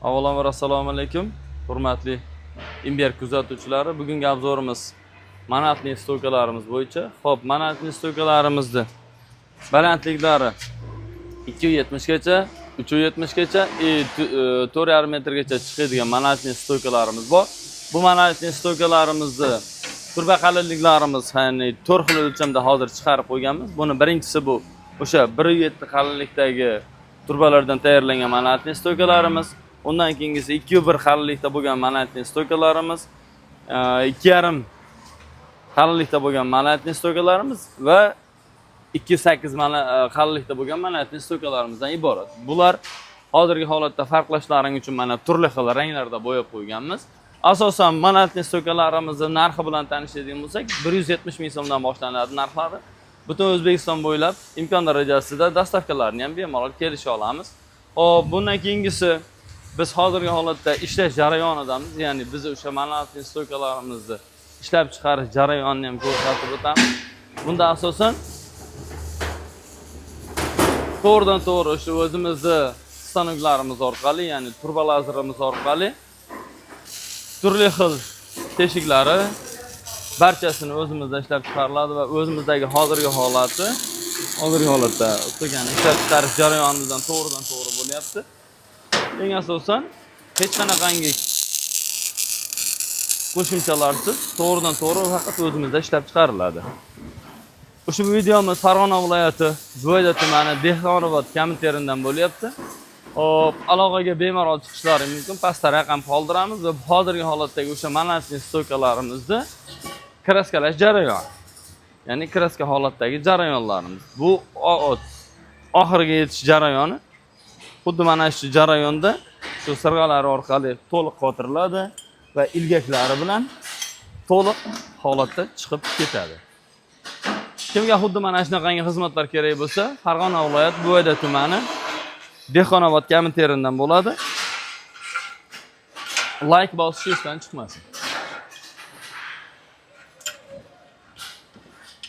Avvalambor assalomu alaykum. Hurmatli Imber kuzatuvchilari, bugungi obzorimiz manatli stoykalarimiz bo'yicha. Xo'p, manatli stoykalarimizni balandliklari 270 gacha, 370 gacha, 4,5 metrgacha chiqadigan manatli stoykalarimiz bor. Bu manatli stoykalarimizni turba qalinliklarimiz, ya'ni 4 xil o'lchamda hozir chiqarib qo'yganmiz. Buni birinchisi bu o'sha 1,7 qalinlikdagi turbalardan tayyorlangan manatli stoykalarimiz. Undan keyingisi 2,1 qalinlikda bo'lgan manatli stoykalarimiz, 2,5 qalinlikda bo'lgan manatli stoykalarimiz va 2,8 qalinlikda bo'lgan manatli stoykalarimizdan iborat. Bular hozirgi holatda farqlashlaring uchun mana turli xil ranglarda bo'yab qo'yganmiz. Asosan manatli stoykalarimizni narxi bilan tanishadigan bo'lsak, 170 ming so'mdan boshlanadi narxlari. Butun O'zbekiston bo'ylab imkon darajasida dastavkalarni ham bemalol kelisha olamiz. Hop, bundan keyingisi biz hozirgi holatda ishlash jarayonidamiz, ya'ni biz o'sha manatli stoykalarimizni ishlab chiqarish jarayonini ham ko'rsatib o'tamiz. Bunda asosan to'g'ridan to'g'ri o'sha o'zimizni stanoklarimiz orqali, ya'ni turbalazerimiz orqali turli xil teshiklari barchasini o'zimizda ishlab chiqariladi va o'zimizdagi hozirgi holatda o'tgan ishlab chiqarish jarayonidan to'g'ridan to'g'ri bo'lyapti. Eng asosan hech qanaqangi qo'shimchalarsiz to'g'ridan to'g'ri faqat o'zimizda ishlab chiqariladi. Ushbu videomiz Farg'ona viloyati Bo'yda tumani Dehqonobod komitetidan bo'lyapti. Hop, aloqaga bemalol chiqishlari mumkin. Pastda raqam qoldiramiz va hozirgi holatdagi o'sha manatli stoykalarimizni kraskalash jarayoni. Ya'ni kraska holatdagi jarayonlarimiz. Bu oxiriga yetish jarayoni. Xuddi mana shu jarayonda shu sirg'alar orqali to'liq qotiriladi va ilgaklari bilan to'liq holatda chiqib ketadi. Kimga xuddi mana shunaqangi xizmatlar kerak bo'lsa, Farg'ona viloyat Bo'yda tumani Dehqonobod komitetidan bo'ladi. Like bosish esdan chiqmasin.